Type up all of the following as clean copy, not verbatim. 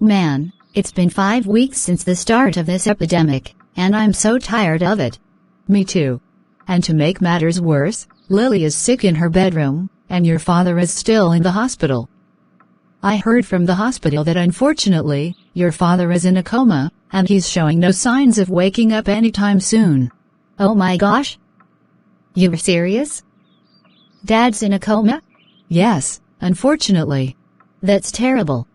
Man, it's been 5 weeks since the start of this epidemic, and I'm so tired of it. Me too. And to make matters worse, Lily is sick in her bedroom, and your father is still in the hospital. I heard from the hospital that unfortunately, your father is in a coma, and he's showing no signs of waking up anytime soon. Oh my gosh? You're serious? Dad's in a coma? Yes, unfortunately. That's terrible.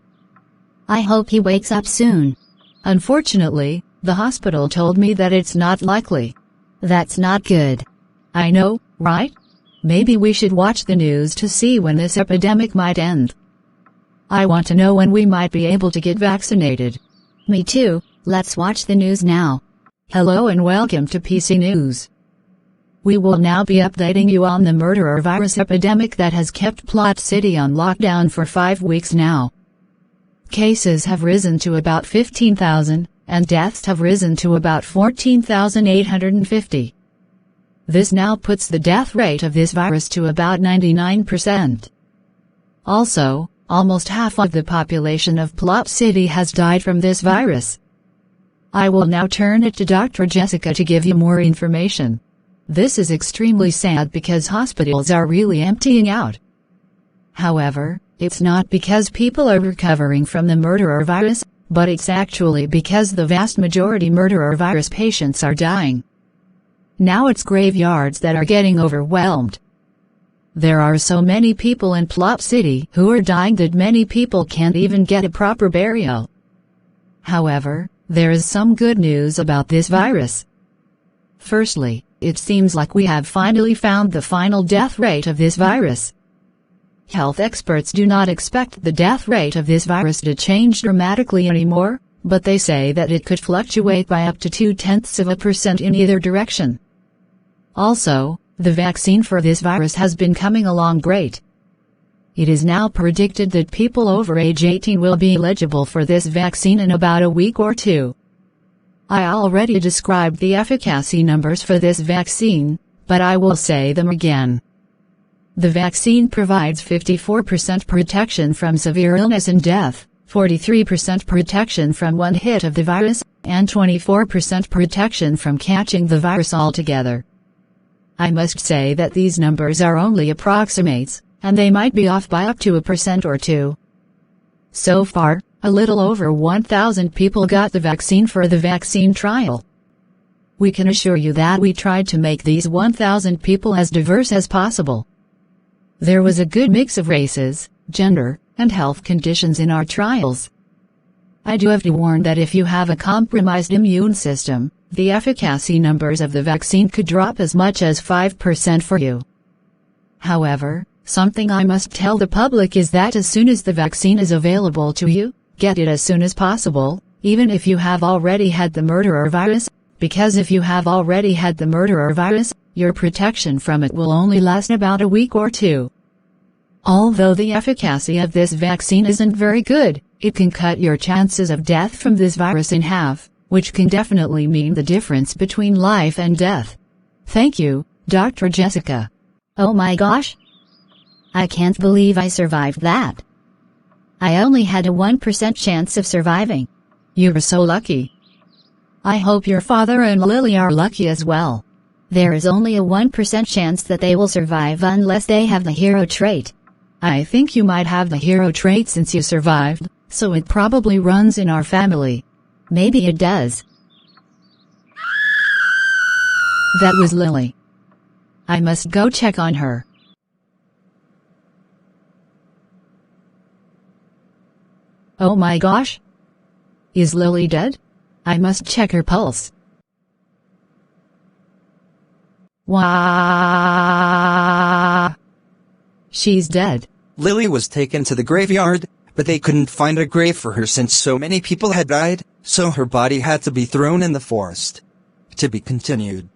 I hope he wakes up soon. Unfortunately, the hospital told me that it's not likely. That's not good. I know, right? Maybe we should watch the news to see when this epidemic might end. I want to know when we might be able to get vaccinated. Me too, let's watch the news now. Hello and welcome to PC News. We will now be updating you on the murderer virus epidemic that has kept Plot City on lockdown for 5 weeks now. Cases have risen to about 15,000, and deaths have risen to about 14,850. This now puts the death rate of this virus to about 99%. Also, almost half of the population of Plot City has died from this virus. I will now turn it to Dr. Jessica to give you more information. This is extremely sad because hospitals are really emptying out. However, it's not because people are recovering from the murderer virus, but it's actually because the vast majority murderer virus patients are dying. Now it's graveyards that are getting overwhelmed. There are so many people in Plot City who are dying that many people can't even get a proper burial. However, there is some good news about this virus. Firstly, it seems like we have finally found the final death rate of this virus. Health experts do not expect the death rate of this virus to change dramatically anymore, but they say that it could fluctuate by up to 0.2% in either direction. Also, the vaccine for this virus has been coming along great. It is now predicted that people over age 18 will be eligible for this vaccine in about a week or two. I already described the efficacy numbers for this vaccine, but I will say them again. The vaccine provides 54% protection from severe illness and death, 43% protection from one hit of the virus, and 24% protection from catching the virus altogether. I must say that these numbers are only approximates, and they might be off by up to 1% or 2%. So far, a little over 1,000 people got the vaccine for the vaccine trial. We can assure you that we tried to make these 1,000 people as diverse as possible. There was a good mix of races, gender, and health conditions in our trials. I do have to warn that if you have a compromised immune system, the efficacy numbers of the vaccine could drop as much as 5% for you. However, something I must tell the public is that as soon as the vaccine is available to you, get it as soon as possible, even if you have already had the murderer virus, because if you have already had the murderer virus, your protection from it will only last about a week or two. Although the efficacy of this vaccine isn't very good, it can cut your chances of death from this virus in half, which can definitely mean the difference between life and death. Thank you, Dr. Jessica. Oh my gosh! I can't believe I survived that. I only had a 1% chance of surviving. You were so lucky. I hope your father and Lily are lucky as well. There is only a 1% chance that they will survive unless they have the hero trait. I think you might have the hero trait since you survived, so it probably runs in our family. Maybe it does. That was Lily. I must go check on her. Oh my gosh! Is Lily dead? I must check her pulse. Wow! She's dead. Lily was taken to the graveyard, but they couldn't find a grave for her since so many people had died, so her body had to be thrown in the forest. To be continued.